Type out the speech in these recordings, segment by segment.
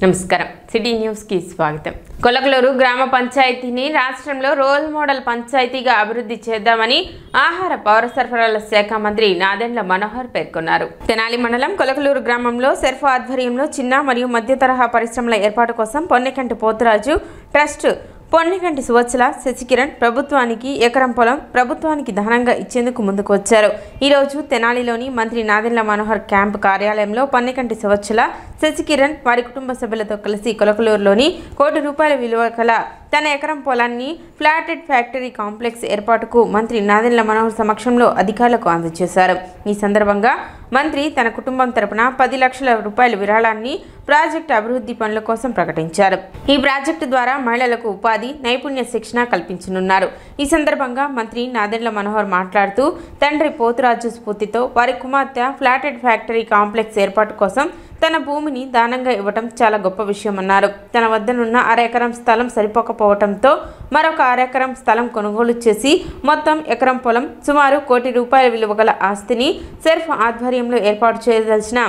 నమస్కారం city news కి స్వాగతం. కొలకలూరు గ్రామ పంచాయతీని రాష్ట్రంలో రోల్ మోడల్ పంచాయతీగా అభివృద్ధి చేద్దామని ఆహార పౌర సరఫరాల శాఖ మంత్రి నాదెండ్ల మనోహర్ పేర్కొన్నారు. తెనాలి మండలం కొలకలూరు గ్రామంలో సెర్ఫ్ ఆధ్వర్యంలో చిన్న మరియు మధ్య తరహా పరిశ్రమల ఏర్పాటు కోసం పొన్నెకంటి పోతురాజు ట్రస్ట్ పొన్నెకంటి సువత్సల శశికిరణ్ ప్రభుత్వానికి ఎకరం పొలం ప్రభుత్వానికి దానంగా ఇచ్చేందుకు ముందుకు వచ్చారు. ఈరోజు తెనాలిలోని మంత్రి నాదెండ్ల మనోహర్ క్యాంప్ కార్యాలయంలో పొన్నెకంటి సువత్సల శశికిరణ్ వారి కుటుంబ సభ్యులతో కలిసి కొలకలూరులోని ₹1 కోటి విలువ కల తన ఎకరం పొలాన్ని ఫ్లాటెడ్ ఫ్యాక్టరీ కాంప్లెక్స్ ఏర్పాటుకు మంత్రి నాదెండ్ల మనోహర్ సమక్షంలో అధికారులకు అందజేశారు. ఈ సందర్భంగా మంత్రి తన కుటుంబం తరపున ₹10 లక్షల విరాళాన్ని ప్రాజెక్టు అభివృద్ధి పనుల కోసం ప్రకటించారు. ఈ ప్రాజెక్టు ద్వారా మహిళలకు ఉపాధి నైపుణ్య శిక్షణ కల్పించనున్నారు. ఈ సందర్భంగా మంత్రి నాదెండ్ల మనోహర్ మాట్లాడుతూ తండ్రి పోతురాజు స్ఫూర్తితో వారి కుమార్తె ఫ్లాటెడ్ ఫ్యాక్టరీ కాంప్లెక్స్ ఏర్పాటు కోసం తన భూమిని దానంగా ఇవ్వటం చాలా గొప్ప విషయమన్నారు. తన వద్దనున్న 1/2 ఎకరం స్థలం సరిపోకపోవడంతో మరొక 1/2 ఎకరం స్థలం కొనుగోలు చేసి మొత్తం ఎకరం పొలం సుమారు ₹1 కోటి విలువ గల ఆస్తిని సెర్ఫ్ ఆధ్వర్యంలో ఏర్పాటు చేయదలిచిన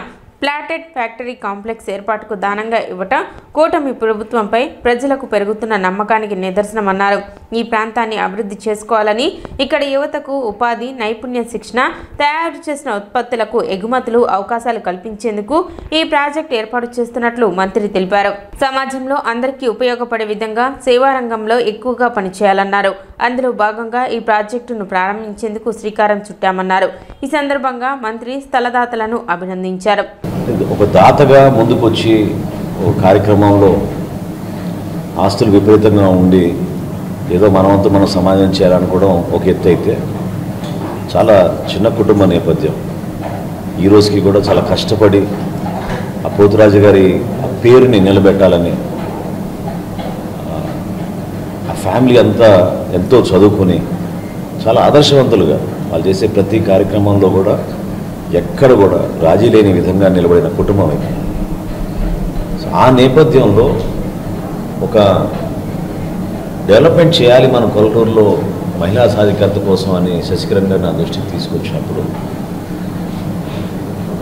ఫ్లాటెడ్ ఫ్యాక్టరీ కాంప్లెక్స్ ఏర్పాటుకు దానంగా ఇవ్వటం కూటమి ప్రభుత్వంపై ప్రజలకు పెరుగుతున్న నమ్మకానికి నిదర్శనమన్నారు. ఈ ప్రాంతాన్ని అభివృద్ధి చేసుకోవాలని ఇక్కడ యువతకు ఉపాధి నైపుణ్య శిక్షణ తయారు చేసిన ఉత్పత్తులకు ఎగుమతులు అవకాశాలు కల్పించేందుకు ఈ ప్రాజెక్టు ఏర్పాటు చేస్తున్నట్లు మంత్రి తెలిపారు. సమాజంలో అందరికీ ఉపయోగపడే విధంగా సేవా రంగంలో ఎక్కువగా పనిచేయాలన్నారు. అందులో భాగంగా ఈ ప్రాజెక్టును ప్రారంభించేందుకు శ్రీకారం చుట్టామన్నారు. ఈ సందర్భంగా మంత్రి స్థలదాతలను అభినందించారు. ఒక దాతగా ముందుకొచ్చి ఒక కార్యక్రమంలో ఆస్తులు విపరీతంగా ఉండి ఏదో మనవంతు మనం సమాజం చేయాలనుకోవడం ఒక ఎత్తు అయితే, చాలా చిన్న కుటుంబ నేపథ్యం ఈ రోజుకి కూడా చాలా కష్టపడి ఆ పోతురాజు గారి ఆ పేరుని నిలబెట్టాలని ఆ ఫ్యామిలీ అంతా ఎంతో చదువుకొని చాలా ఆదర్శవంతులుగా వాళ్ళు చేసే ప్రతి కార్యక్రమంలో కూడా ఎక్కడ కూడా రాజీ లేని విధంగా నిలబడిన కుటుంబం ఇది. ఆ నేపథ్యంలో ఒక డెవలప్మెంట్ చేయాలి మన కొలకలూరులో మహిళా సాధికారత కోసం అని శశికిరణ్ గారు నా దృష్టికి తీసుకొచ్చినప్పుడు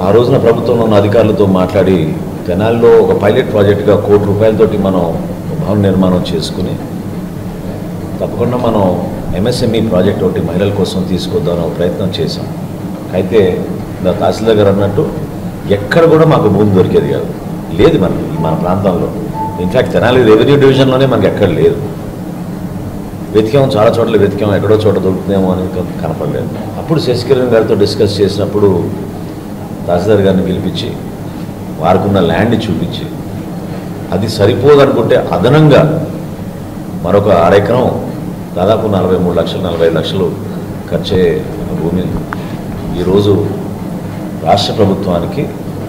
ఆ రోజున ప్రభుత్వంలో ఉన్న అధికారులతో మాట్లాడి తెనాలిలో ఒక పైలట్ ప్రాజెక్టుగా ₹1 కోటి మనం భవన నిర్మాణం చేసుకుని తప్పకుండా మనం MSME ప్రాజెక్ట్ ఒకటి మహిళల కోసం తీసుకొద్దామని ప్రయత్నం చేశాం. అయితే తహసీల్దార్ గారు అన్నట్టు ఎక్కడ కూడా మాకు భూమి దొరికేది కాదు, లేదు మన ప్రాంతంలో. ఇన్ఫ్యాక్ట్ తెనాలి రెవెన్యూ డివిజన్లోనే మనకి ఎక్కడ లేదు. వెతికాము, చాలా చోట్ల వెతికాము, ఎక్కడో చోట దొరుకుతుందేమో అని కనపడలేదు. అప్పుడు శశికిరణ్ గారితో డిస్కస్ చేసినప్పుడు తహసీల్దార్ గారిని పిలిపించి వారికున్న ల్యాండ్ని చూపించి అది సరిపోదనుకుంటే అదనంగా మరొక 1/2 ఎకరం దాదాపు 43 లక్షలు 45 లక్షలు ఖర్చయ్యే భూమి ఈరోజు రాష్ట్ర ప్రభుత్వానికి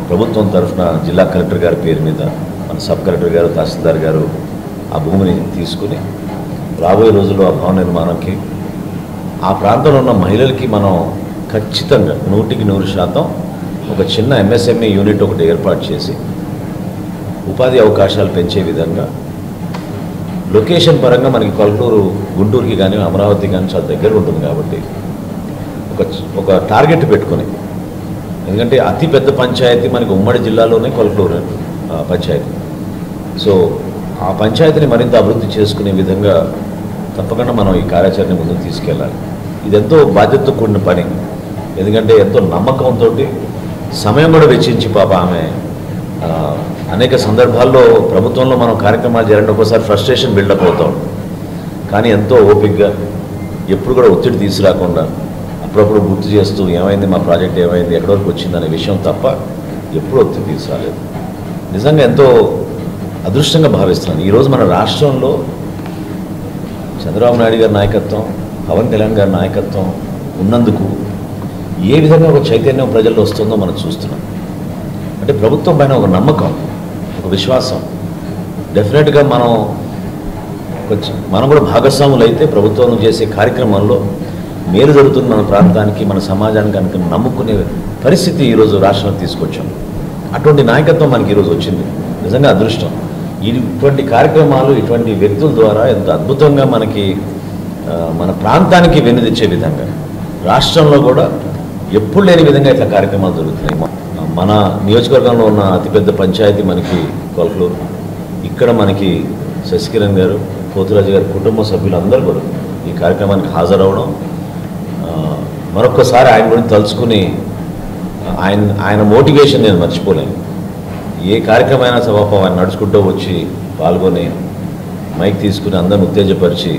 ప్రభుత్వం తరఫున జిల్లా కలెక్టర్ గారి పేరు మీద మన సబ్ కలెక్టర్ గారు తహసీల్దార్ గారు ఆ భూమిని తీసుకుని రాబోయే రోజుల్లో ఆ భవన నిర్మాణంకి ఆ ప్రాంతంలో ఉన్న మహిళలకి మనం ఖచ్చితంగా 100% ఒక చిన్న MSME యూనిట్ ఒకటి ఏర్పాటు చేసి ఉపాధి అవకాశాలు పెంచే విధంగా లొకేషన్ పరంగా మనకి కొలకలూరు గుంటూరుకి కానీ అమరావతి కానీ చాలా దగ్గర ఉంటుంది కాబట్టి ఒక టార్గెట్ పెట్టుకొని, ఎందుకంటే అతి పెద్ద పంచాయతీ మనకి ఉమ్మడి జిల్లాలోనే కొలకలూరు పంచాయతీ. సో ఆ పంచాయతీని మరింత అభివృద్ధి చేసుకునే విధంగా తప్పకుండా మనం ఈ కార్యాచరణ ముందుకు తీసుకెళ్ళాలి. ఇది ఎంతో బాధ్యతతో కూడిన పని, ఎందుకంటే ఎంతో నమ్మకంతో సమయం కూడా వెచ్చించి పాప ఆమె అనేక సందర్భాల్లో ప్రభుత్వంలో మనం కార్యక్రమాలు చేయాలంటే ఒక్కోసారి ఫ్రస్ట్రేషన్ బిల్డప్ అవుతాం, కానీ ఎంతో ఓపికగా ఎప్పుడు కూడా ఒత్తిడి తీసుకురాకుండా అప్పుడప్పుడు గుర్తు చేస్తూ ఏమైంది మా ప్రాజెక్ట్ ఏమైంది ఎక్కడి వరకు వచ్చిందనే విషయం తప్ప ఎప్పుడూ ఒత్తిడి తీసుకురాలేదు. నిజంగా ఎంతో అదృష్టంగా భావిస్తున్నాను. ఈరోజు మన రాష్ట్రంలో చంద్రబాబు నాయుడు గారి నాయకత్వం, పవన్ కళ్యాణ్ గారి నాయకత్వం ఉన్నందుకు ఏ విధంగా ఒక చైతన్యం ప్రజల్లో వస్తుందో మనం చూస్తున్నాం. అంటే ప్రభుత్వం పైన ఒక నమ్మకం, ఒక విశ్వాసం. డెఫినెట్గా మనం కూడా భాగస్వాములు అయితే ప్రభుత్వం చేసే కార్యక్రమాల్లో మేలు జరుగుతున్న మన ప్రాంతానికి మన సమాజానికి కనుక నమ్ముకునే పరిస్థితి ఈరోజు రాష్ట్రంలో తీసుకొచ్చాం. అటువంటి నాయకత్వం మనకి ఈరోజు వచ్చింది, నిజంగా అదృష్టం. ఇటువంటి కార్యక్రమాలు ఇటువంటి వ్యక్తుల ద్వారా ఎంత అద్భుతంగా మనకి మన ప్రాంతానికి వెన్నుదిచ్చే విధంగా రాష్ట్రంలో కూడా ఎప్పుడు లేని విధంగా ఇట్లా కార్యక్రమాలు జరుగుతున్నాయి. మన నియోజకవర్గంలో ఉన్న అతిపెద్ద పంచాయతీ మనకి కొలకలూరు. ఇక్కడ మనకి శశికిరణ్ గారు, పోతురాజు గారి కుటుంబ సభ్యులందరూ కూడా ఈ కార్యక్రమానికి హాజరవడం, మరొక్కసారి ఆయన గురించి తలుచుకుని ఆయన మోటివేషన్ నేను మర్చిపోలేను. ఏ కార్యక్రమమైనా సభాపం ఆయన నడుచుకుంటూ వచ్చి పాల్గొని మైక్ తీసుకుని అందరిని ఉత్తేజపరిచి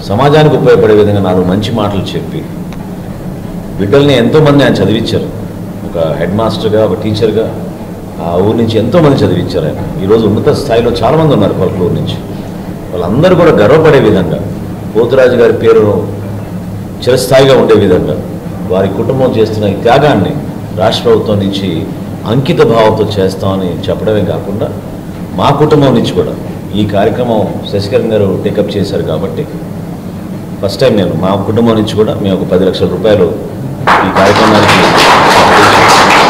సమాజానికి ఉపయోగపడే విధంగా 4 మంచి మాటలు చెప్పి బిడ్డల్ని ఎంతోమంది ఆయన చదివించారు. ఒక హెడ్ మాస్టర్గా, ఒక టీచర్గా ఆ ఊరి నుంచి ఎంతోమంది చదివించారు ఆయన. ఈరోజు ఉన్నత స్థాయిలో చాలామంది ఉన్నారు కొలకలూరు నుంచి. వాళ్ళందరూ కూడా గర్వపడే విధంగా, పోతురాజు గారి పేరు చిరస్థాయిగా ఉండే విధంగా వారి కుటుంబం చేస్తున్న ఈ త్యాగాన్ని రాష్ట్ర ప్రభుత్వం నుంచి అంకిత భావంతో చేస్తామని చెప్పడమే కాకుండా మా కుటుంబం నుంచి కూడా ఈ కార్యక్రమం శశికరణ్ గారు టేకప్ చేశారు కాబట్టి ఫస్ట్ టైం నేను మా కుటుంబం నుంచి కూడా మేము ఒక 10 లక్షల రూపాయలు ఈ కార్యక్రమానికి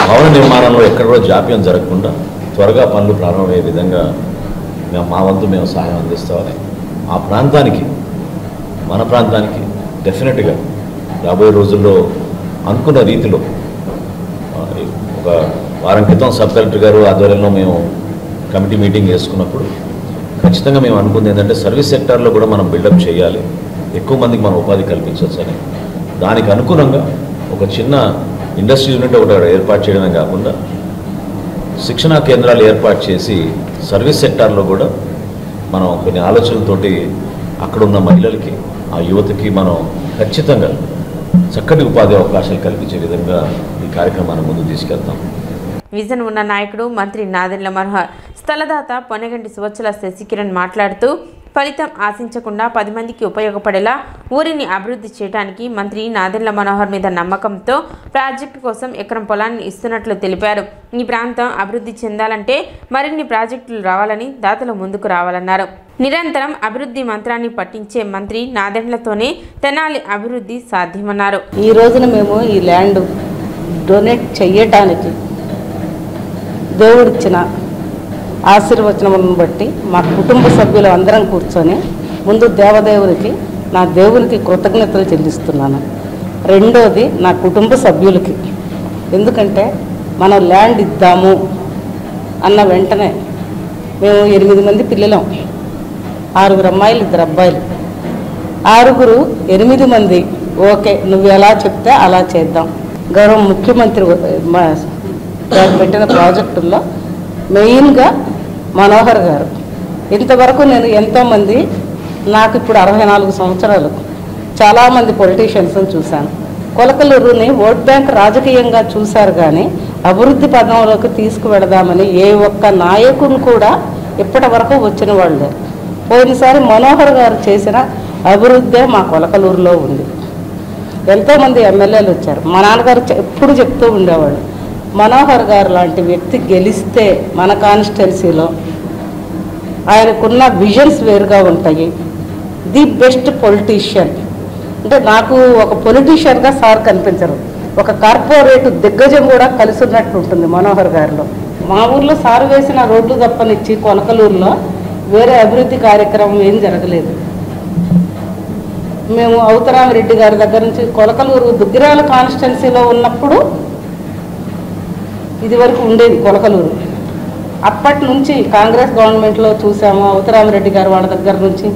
భవన నిర్మాణంలో ఎక్కడ కూడా జాప్యం జరగకుండా త్వరగా పనులు ప్రారంభమయ్యే విధంగా మా వంతు మేము సహాయం అందిస్తామని, ఆ ప్రాంతానికి, మన ప్రాంతానికి డెఫినెట్గా రాబోయే రోజుల్లో అనుకున్న రీతిలో ఒక వారం క్రితం సబ్ కలెక్టర్ గారు ఆధ్వర్యంలో మేము కమిటీ మీటింగ్ చేసుకున్నప్పుడు ఖచ్చితంగా మేము అనుకుంది ఏంటంటే సర్వీస్ సెక్టార్లో కూడా మనం బిల్డప్ చేయాలి, ఎక్కువ మందికి మనం ఉపాధి కల్పించవచ్చు అని. దానికి అనుగుణంగా ఒక చిన్న ఇండస్ట్రీ యూనిట్ ఒకటి ఏర్పాటు చేయడమే కాకుండా శిక్షణా కేంద్రాలు ఏర్పాటు చేసి సర్వీస్ సెక్టార్లో కూడా మనం కొన్ని ఆలోచనలతోటి అక్కడున్న మహిళలకి, ఆ యువతకి మనం ఖచ్చితంగా చక్కటి ఉపాధి అవకాశాలు కల్పించే విధంగా ఈ కార్యక్రమాన్ని ముందు తీసుకెళ్తాం. విజన్ ఉన్న నాయకుడు మంత్రి నాదెండ్ల మనోహర్, స్థలదాత పొనగంటి సువత్సల శశికిరణ్ మాట్లాడుతూ ఫలితం ఆశించకుండా 10 మందికి ఉపయోగపడేలా ఊరిని అభివృద్ధి చేయడానికి మంత్రి నాదెండ్ల మనోహర్ మీద నమ్మకంతో ప్రాజెక్టు కోసం ఎకరం పొలాన్ని ఇస్తున్నట్లు తెలిపారు. ఈ ప్రాంతం అభివృద్ధి చెందాలంటే మరిన్ని ప్రాజెక్టులు రావాలని, దాతలు ముందుకు రావాలన్నారు. నిరంతరం అభివృద్ధి మంత్రాన్ని పట్టించే మంత్రి నాదెండ్లతోనే తెనాలి అభివృద్ధి సాధ్యమన్నారు. ఈ రోజున మేము ఈ ల్యాండ్ డొనేట్ చెయ్యటానికి దేవుడిచ్చిన ఆశీర్వచనములను బట్టి మా కుటుంబ సభ్యులు అందరం కూర్చొని ముందు దేవదేవునికి, నా దేవునికి కృతజ్ఞతలు చెల్లిస్తున్నాను. రెండోది నా కుటుంబ సభ్యులకి, ఎందుకంటే మనం ల్యాండ్ ఇద్దాము అన్న వెంటనే మేము 8 మంది పిల్లలం, 6 అమ్మాయిలు 2 అబ్బాయిలు, 8 మంది ఓకే నువ్వు ఎలా చెప్తే అలా చేద్దాం. గౌరవ ముఖ్యమంత్రి పెట్టిన ప్రాజెక్టుల్లో మెయిన్గా మనోహర్ గారు, ఇంతవరకు నేను ఎంతోమంది, నాకు ఇప్పుడు 64 సంవత్సరాలు, చాలామంది పొలిటీషియన్స్ని చూశాను. కొలకలూరుని ఓట్ బ్యాంక్ రాజకీయంగా చూశారు కానీ అభివృద్ధి పదంలోకి తీసుకువెడదామని ఏ ఒక్క నాయకులు కూడా ఇప్పటి వరకు వచ్చిన వాళ్ళు. పోయినసారి మనోహర్ గారు చేసిన అభివృద్ధే మా కొలకలూరులో ఉంది. ఎంతోమంది ఎమ్మెల్యేలు వచ్చారు. మా నాన్నగారు ఎప్పుడు చెప్తూ ఉండేవాళ్ళు, మనోహర్ గారు లాంటి వ్యక్తి గెలిస్తే మన కాన్స్టిట్యున్సీలో ఆయనకున్న విజన్స్ వేరుగా ఉంటాయి. ది బెస్ట్ పొలిటీషియన్ అంటే నాకు ఒక పొలిటీషియన్గా సార్ కనిపించరు, ఒక కార్పొరేట్ దిగ్గజం కూడా కలిసి ఉన్నట్టు ఉంటుంది మనోహర్ గారిలో. మా ఊర్లో సార్ వేసిన రోడ్లు తప్పనిచ్చి కొలకలూరులో వేరే అభివృద్ధి కార్యక్రమం ఏం జరగలేదు. మేము అవతరామిరెడ్డి గారి దగ్గర నుంచి కొలకలూరు దుగ్గిరాల కాన్స్టిట్యున్సీలో ఉన్నప్పుడు ఇది వరకు ఉండేది కొలకలూరు. అప్పటి నుంచి కాంగ్రెస్ గవర్నమెంట్లో చూసాము, అవతరామిరెడ్డి గారు వాళ్ళ దగ్గర నుంచి.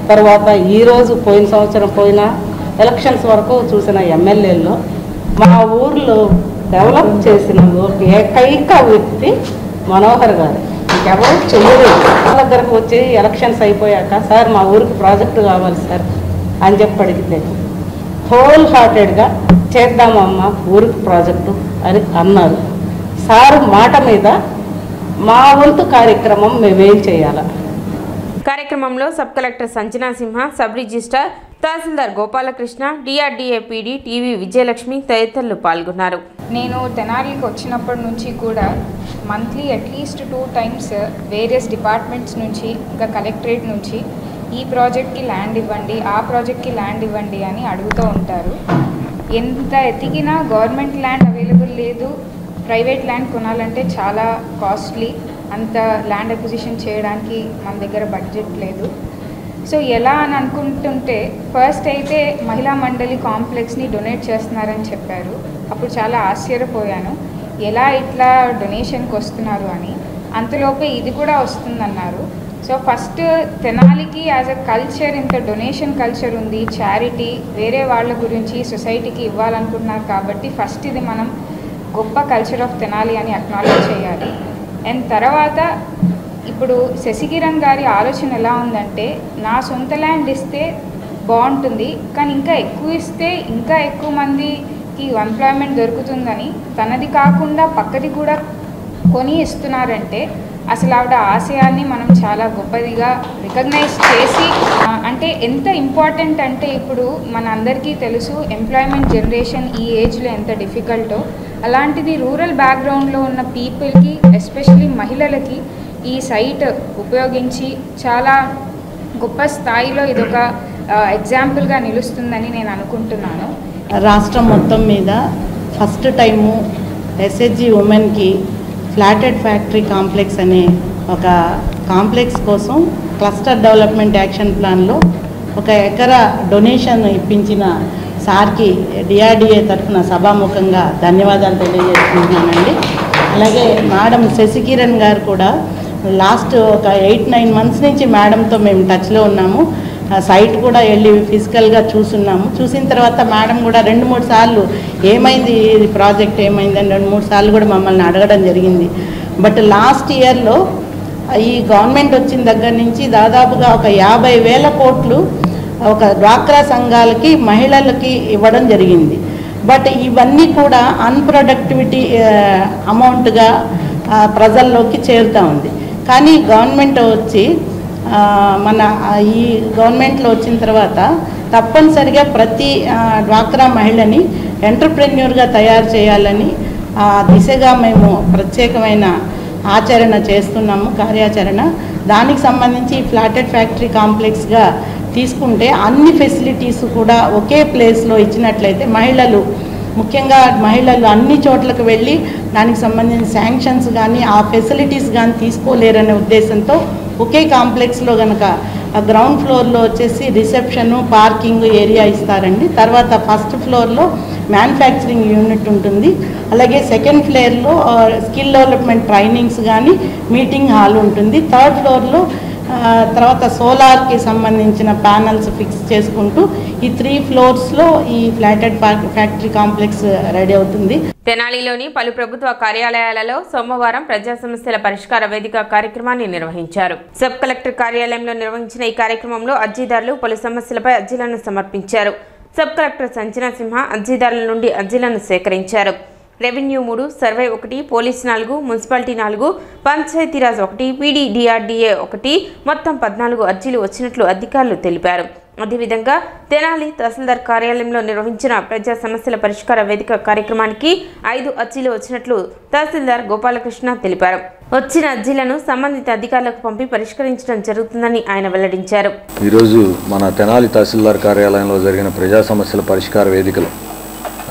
తర్వాత ఈరోజు పోయిన సంవత్సరం పోయిన ఎలక్షన్స్ వరకు చూసిన ఎమ్మెల్యేల్లో మా ఊర్లో డెవలప్ చేసిన ఏకైక వ్యక్తి మనోహర్ గారు. ఇంకెవరు చేయలేదు. వాళ్ళ దగ్గరకు వచ్చి ఎలక్షన్స్ అయిపోయాక సార్ మా ఊరికి ప్రాజెక్టు కావాలి సార్ అని చెప్పి అడిగితే హోల్ హార్టెడ్గా చేద్దామమ్మా ఊరికి ప్రాజెక్టు అని అన్నారు. సార్ మాట మీద మా వంతు కార్యక్రమం మేమేం చేయాలా. కార్యక్రమంలో sub collector Sanjana Simha, sub registrar tahsildar Gopalakrishna, DRDA PD TV Vijayalakshmi తదితరులు పాల్గొన్నారు. నేను తెనాలికి వచ్చినప్పటి నుంచి కూడా మంత్లీ అట్లీస్ట్ 2 times వేరియస్ డిపార్ట్మెంట్స్ నుంచి, ఇంకా కలెక్టరేట్ నుంచి ఈ ప్రాజెక్ట్కి ల్యాండ్ ఇవ్వండి, ఆ ప్రాజెక్ట్కి ల్యాండ్ ఇవ్వండి అని అడుగుతూ ఉంటారు. ఎంత ఎతికినా గవర్నమెంట్ ల్యాండ్ అవైలబుల్ లేదు, ప్రైవేట్ ల్యాండ్ కొనాలంటే చాలా కాస్ట్లీ, అంత ల్యాండ్ అక్విజిషన్ చేయడానికి మన దగ్గర బడ్జెట్ లేదు. సో ఎలా అని అనుకుంటుంటే ఫస్ట్ అయితే మహిళా మండలి కాంప్లెక్స్ని డొనేట్ చేస్తున్నారని చెప్పారు. అప్పుడు చాలా ఆశ్చర్యపోయాను. ఎలా ఇట్లా డొనేషన్కి వస్తున్నారు అని. అంతలోపే ఇది కూడా వస్తుందన్నారు. సో ఫస్ట్ తెనాలికి యాజ్ అ కల్చర్ ఇంత డొనేషన్ కల్చర్ ఉంది, చారిటీ వేరే వాళ్ళ గురించి సొసైటీకి ఇవ్వాలనుకుంటున్నారు కాబట్టి ఫస్ట్ ఇది మనం గొప్ప కల్చర్ ఆఫ్ తెనాలి అని అక్నాలెడ్జ్ చేయాలి. అండ్ తర్వాత ఇప్పుడు శశికిరణ్ గారి ఆలోచన ఎలా ఉందంటే, నా సొంత ల్యాండ్ ఇస్తే బాగుంటుంది కానీ ఇంకా ఎక్కువ ఇస్తే ఇంకా ఎక్కువ మందికి ఎంప్లాయ్మెంట్ దొరుకుతుందని, తనది కాకుండా పక్కది కూడా కొని ఇస్తున్నారంటే అసలు ఆవిడ ఆశయాన్ని మనం చాలా గొప్పదిగా రికగ్నైజ్ చేసి, అంటే ఎంత ఇంపార్టెంట్ అంటే ఇప్పుడు మన అందరికీ తెలుసు ఎంప్లాయ్మెంట్ జనరేషన్ ఈ ఏజ్లో ఎంత డిఫికల్టో. అలాంటిది రూరల్ బ్యాక్గ్రౌండ్లో ఉన్న పీపుల్కి ఎస్పెషల్లీ మహిళలకి ఈ సైట్ ఉపయోగించి చాలా గొప్ప స్థాయిలో ఇదొక ఎగ్జాంపుల్గా నిలుస్తుందని నేను అనుకుంటున్నాను. రాష్ట్రం మొత్తం మీద ఫస్ట్ టైము ఎస్హెచ్జి ఉమెన్కి ఫ్లాటెడ్ ఫ్యాక్టరీ కాంప్లెక్స్ అనే ఒక కాంప్లెక్స్ కోసం క్లస్టర్ డెవలప్మెంట్ యాక్షన్ ప్లాన్లో 1 ఎకరా డొనేషన్ ఇప్పించిన సార్కి డిఆర్డిఏ తరఫున సభాముఖంగా ధన్యవాదాలు తెలియజేసుకుంటున్నానండి. అలాగే మేడం శశికిరణ్ గారు కూడా లాస్ట్ ఒక 8-9 మంత్స్ నుంచి మేడంతో మేము టచ్లో ఉన్నాము. సైట్ కూడా వెళ్ళి ఫిజికల్గా చూసున్నాము. చూసిన తర్వాత మేడం కూడా 2-3 సార్లు ఏమైంది ఇది ప్రాజెక్ట్ ఏమైందని 2-3 సార్లు కూడా మమ్మల్ని అడగడం జరిగింది. బట్ లాస్ట్ ఇయర్లో ఈ గవర్నమెంట్ వచ్చిన దగ్గర నుంచి దాదాపుగా ఒక 50,000 కోట్లు ఒక డ్వాక్రా సంఘాలకి మహిళలకి ఇవ్వడం జరిగింది. బట్ ఇవన్నీ కూడా అన్ప్రొడక్టివిటీ అమౌంట్గా ప్రజల్లోకి చేరుతూ ఉంది. కానీ గవర్నమెంట్ వచ్చి మన ఈ గవర్నమెంట్లో వచ్చిన తర్వాత తప్పనిసరిగా ప్రతి డ్వాక్రా మహిళని ఎంటర్ప్రెన్యూర్గా తయారు చేయాలని దిశగా మేము ప్రత్యేకమైన ఆచరణ చేస్తున్నాము, కార్యాచరణ. దానికి సంబంధించి ఫ్లాటెడ్ ఫ్యాక్టరీ కాంప్లెక్స్గా తీసుకుంటే అన్ని ఫెసిలిటీస్ కూడా ఒకే ప్లేస్లో ఇచ్చినట్లయితే ముఖ్యంగా మహిళలు అన్ని చోట్లకు వెళ్ళి దానికి సంబంధించిన శాంక్షన్స్ కానీ ఆ ఫెసిలిటీస్ కానీ తీసుకోలేరనే ఉద్దేశంతో ఒకే కాంప్లెక్స్లో కనుక గ్రౌండ్ ఫ్లోర్లో వచ్చేసి రిసెప్షను పార్కింగ్ ఏరియా ఇస్తారండి. తర్వాత ఫస్ట్ ఫ్లోర్లో మ్యానుఫ్యాక్చరింగ్ యూనిట్ ఉంటుంది. అలాగే సెకండ్ ఫ్లోర్లో స్కిల్ డెవలప్మెంట్ ట్రైనింగ్స్ కానీ మీటింగ్ హాల్ ఉంటుంది. థర్డ్ ఫ్లోర్లో తర్వాత సోలార్కి సంబంధించిన ప్యానల్స్ ఫిక్స్ చేసుకుంటూ ఈ 3 ఫ్లోర్స్లో ఈ ఫ్లాటెడ్ ఫ్యాక్టరీ కాంప్లెక్స్ రెడీ అవుతుంది. తెనాలిలోని పలు ప్రభుత్వ కార్యాలయాలలో సోమవారం ప్రజా సమస్యల పరిష్కార వేదిక కార్యక్రమాన్ని నిర్వహించారు. సబ్ కలెక్టర్ కార్యాలయంలో నిర్వహించిన ఈ కార్యక్రమంలో అర్జీదారులు పలు సమస్యలపై అర్జీలను సమర్పించారు. సబ్ కలెక్టర్ సంజనా సింహ అర్జీదారుల నుండి అర్జీలను సేకరించారు. Revenue 3, survey 1, police 4, municipality 4, Panchayati Raj 1, PD DRDA 1 మొత్తం 14 అర్జీలు వచ్చినట్లు అధికారులు తెలిపారు. అదేవిధంగా తెనాలి తహసీల్దార్ కార్యాలయంలో నిర్వహించిన ప్రజా సమస్యల పరిష్కార వేదిక కార్యక్రమానికి 5 అర్జీలు వచ్చినట్లు తహసీల్దార్ గోపాలకృష్ణ తెలిపారు. వచ్చిన అర్జీలను సంబంధిత అధికారులకు పంపి పరిష్కరించడం జరుగుతుందని ఆయన వెల్లడించారు. ఈరోజు మన తెనాలి తహసీల్దార్ కార్యాలయంలో జరిగిన ప్రజా సమస్యల పరిష్కార వేదికలో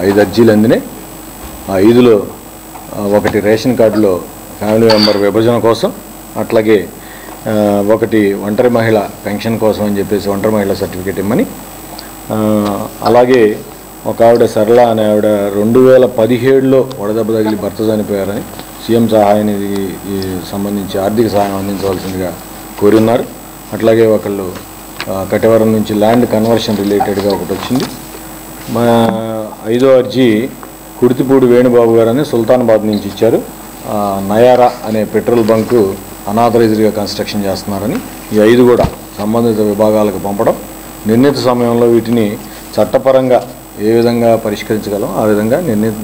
5 అర్జీలు అందినాయి. ఆ 5లో ఒకటి రేషన్ కార్డులో ఫ్యామిలీ మెంబర్ విభజన కోసం, అట్లాగే ఒకటి ఒంటరి మహిళ పెన్షన్ కోసం అని చెప్పేసి ఒంటరి మహిళ సర్టిఫికేట్ ఇమ్మని, అలాగే ఒక ఆవిడ సరళ అనే ఆవిడ 2017లో వడదెబ్బ తగిలి భర్త చనిపోయారని సీఎం సహాయానికి సంబంధించి ఆర్థిక సహాయం అందించవలసిందిగా కోరున్నారు. అట్లాగే ఒకళ్ళు కటివరం నుంచి ల్యాండ్ కన్వర్షన్ రిలేటెడ్గా ఒకటి వచ్చింది. మా 5వ అర్జీ కుడితిపూడి వేణుబాబు గారని సుల్తానాబాద్ నుంచి ఇచ్చారు. నయారా అనే పెట్రోల్ బంకు అనాథరైజ్డ్గా కన్స్ట్రక్షన్ చేస్తున్నారని ఈ 5 కూడా సంబంధిత విభాగాలకు పంపడం, నిర్ణీత సమయంలో వీటిని చట్టపరంగా ఏ విధంగా పరిష్కరించగలం ఆ విధంగా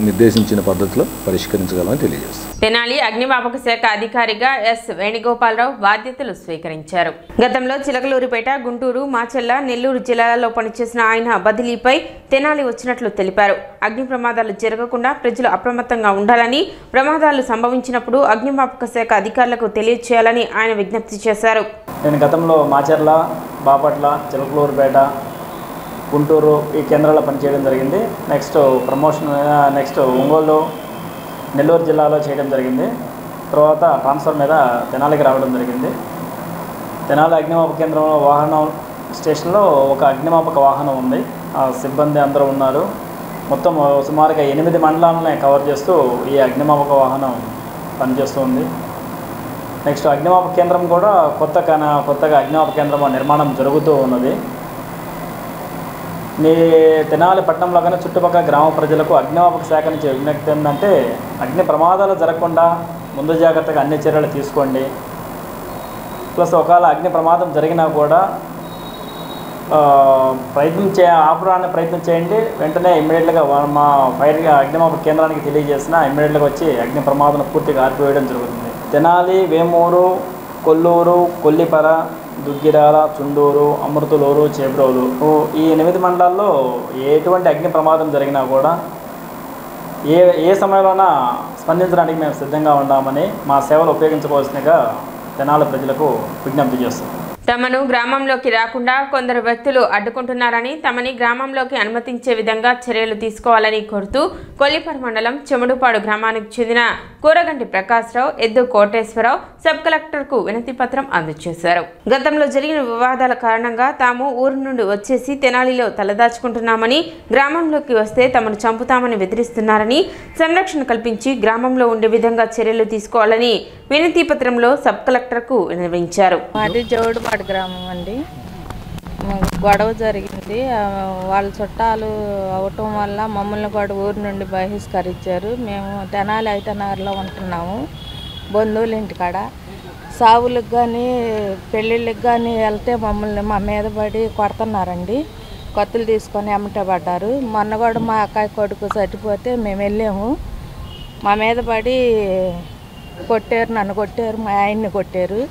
నిర్దేశించిన పద్ధతిలో పరిష్కరించగలమని తెలియజేస్తారు. తెనాలి అగ్నిమాపక శాఖ అధికారిగా ఎస్ వేణుగోపాలరావు బాధ్యతలు స్వీకరించారు. గతంలో చిలకలూరిపేట, గుంటూరు, మాచెల్ల, నెల్లూరు జిల్లాలలో పనిచేసిన ఆయన బదిలీపై తెనాలి వచ్చినట్లు తెలిపారు. అగ్ని ప్రమాదాలు జరగకుండా ప్రజలు అప్రమత్తంగా ఉండాలని, ప్రమాదాలు సంభవించినప్పుడు అగ్నిమాపక శాఖ అధికారులకు తెలియజేయాలని ఆయన విజ్ఞప్తి చేశారు. నేను గతంలో మాచెర్ల, బాపట్ల, చిలకలూరిపేట, గుంటూరు ఈ కేంద్రాల్లో పనిచేయడం జరిగింది. నెక్స్ట్ ఒంగోలు, నెల్లూరు జిల్లాలో చేయడం జరిగింది. తర్వాత ట్రాన్స్ఫర్ మీద తెనాలికి రావడం జరిగింది. తెనాలి అగ్నిమాపక కేంద్రంలో స్టేషన్లో ఒక అగ్నిమాపక వాహనం ఉంది. ఆ సిబ్బంది అందరూ ఉన్నారు. మొత్తం సుమారుగా 8 మండలాలను కవర్ చేస్తూ ఈ అగ్నిమాపక వాహనం పనిచేస్తుంది. నెక్స్ట్ అగ్నిమాపక కేంద్రం కూడా కొత్తగా అగ్నిమాపక కేంద్రం నిర్మాణం జరుగుతూ ఉన్నది. తెనాలి పట్టణంలో కానీ చుట్టుపక్కల గ్రామ ప్రజలకు అగ్నిమాపక శాఖ నుంచి విజ్ఞప్తి ఏంటంటే అగ్ని ప్రమాదాలు జరగకుండా ముందు జాగ్రత్తగా అన్ని చర్యలు తీసుకోండి. ప్లస్ ఒకవేళ అగ్ని ప్రమాదం జరిగినా కూడా ఆపడానికి ప్రయత్నం చేయండి. వెంటనే ఇమ్మీడియట్గా మా అగ్నిమాపక కేంద్రానికి తెలియజేసినా ఇమ్మీడియట్గా వచ్చి అగ్ని ప్రమాదం పూర్తిగా ఆర్పివేయడం జరుగుతుంది. తెనాలి, వేమూరు, కొల్లూరు, కొల్లిపర, దుగ్గిరాల, చుండూరు, అమృతులూరు, చేబ్రోలు ఈ 8 మండలాల్లో ఎటువంటి అగ్ని ప్రమాదం జరిగినా కూడా ఏ సమయంలోనా స్పందించడానికి మేము సిద్ధంగా ఉన్నామని మా సేవలు ఉపయోగించుకోవాల్సిందిగా తెనాలి ప్రజలకు విజ్ఞప్తి చేస్తాం. తమను గ్రామంలోకి రాకుండా కొందరు వ్యక్తులు అడ్డుకుంటున్నారని, తమని గ్రామంలోకి అనుమతించే విధంగా చర్యలు తీసుకోవాలని కోరుతూ కొల్లిపర మండలం చెముడుపాడు గ్రామానికి చెందిన కూరగంటి ప్రకాశ్రావు, ఎద్దు కోటేశ్వరరావు సబ్ కలెక్టర్కు వినతి పత్రం అందజేశారు. గతంలో జరిగిన వివాదాల కారణంగా తాము ఊరు నుండి వచ్చేసి తెనాలిలో తలదాచుకుంటున్నామని, గ్రామంలోకి వస్తే తమను చంపుతామని బెదిరిస్తున్నారని, సంరక్షణ కల్పించి గ్రామంలో ఉండే విధంగా చర్యలు తీసుకోవాలని వినతి పత్రంలో సబ్ కలెక్టర్కు విన్నవించారు. గ్రామం అండి, గొడవ జరిగింది. వాళ్ళ చుట్టాలు అవటం వల్ల మమ్మల్ని కూడా ఊరు నుండి బహిష్కరించారు. మేము తెనాలి ఐటనగర్లో ఉంటున్నాము, బంధువుల ఇంటికాడ. సావులకు కానీ పెళ్ళిళ్ళకి కానీ వెళ్తే మమ్మల్ని మా మీద పడి కొడుతున్నారండి. కత్తులు తీసుకొని ఎమ్మట పడ్డారు. మొన్న కూడా మా అక్కాయి కొడుకు చచ్చిపోతే మేము వెళ్ళాము. మా మీద పడి కొట్టారు, నన్ను కొట్టారు, మా ఆయన్ని కొట్టారు.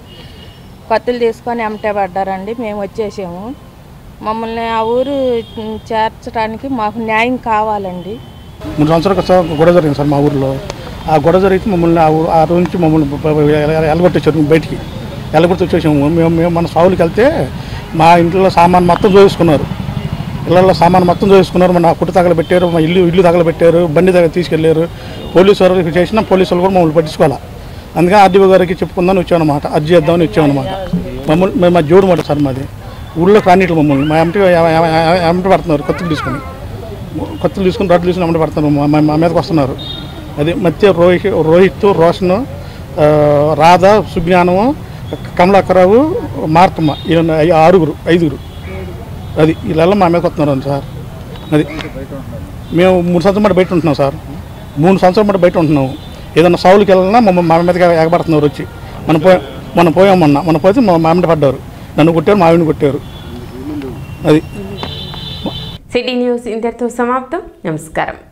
కత్తులు తీసుకొని ఎమ్మటే పడ్డారండి. మేము వచ్చేసాము. మమ్మల్ని ఆ ఊరు చేర్చడానికి మాకు న్యాయం కావాలండి. 3 సంవత్సరాల గొడవ జరిగింది సార్ మా ఊరిలో. ఆ గొడవ జరిగితే మమ్మల్ని ఆ రోజు నుంచి మమ్మల్ని ఎలగొట్టేసారు, బయటికి ఎలగొట్టి వచ్చేసాము. మేము మన సావులకి వెళ్తే మా ఇంట్లో సామాన్ మొత్తం చూసుకున్నారు. ఇళ్ళల్లో సామాన్ మొత్తం చూసుకున్నారు. మన కుట్టు తగలబెట్టారు, మా ఇల్లు తగలబెట్టారు, బండి దగ్గర తీసుకెళ్లారు. పోలీసు వాళ్ళకి చేసినా పోలీసు వాళ్ళు కూడా మమ్మల్ని పట్టించుకోవాలి. అందుకని ఆర్డీఓ గారికి చెప్పుకుందామని వచ్చామన్నమాట, అర్జీ చేద్దామని వచ్చామన్నమాట. మేము మా జోడు మాట సార్ మాది. ఊళ్ళోకి రానిట్లు మమ్మల్ని మా ఎమ్మటి పడుతున్నారు. కత్తులు తీసుకొని రడ్లు తీసుకుని ఎమ్మటి పడుతున్నారు, మా మీదకి వస్తున్నారు. అది మధ్య రోహిత్, రోషన్, రాధ, సుజ్ఞానము, కమలాకరావు, మార్తమ్మ, 5గురు. అది వీళ్ళెల్లా మా మీదకి వస్తున్నారు సార్. అది మేము 3 సంవత్సరాల బయట ఉంటున్నాం సార్. 3 సంవత్సరాల బయట బయట ఉంటున్నాము. ఏదన్నా సావులకి వెళ్ళినా మా మీదకి ఎగబడుతున్నారు వచ్చి. మనం పోయామన్నా, మనం పోతే మా మీద పడ్డారు, నన్ను కొట్టారు, మా ఆవిడని కొట్టారు. అది సిటీ న్యూస్ ఇంతటితో సమాప్తం. నమస్కారం.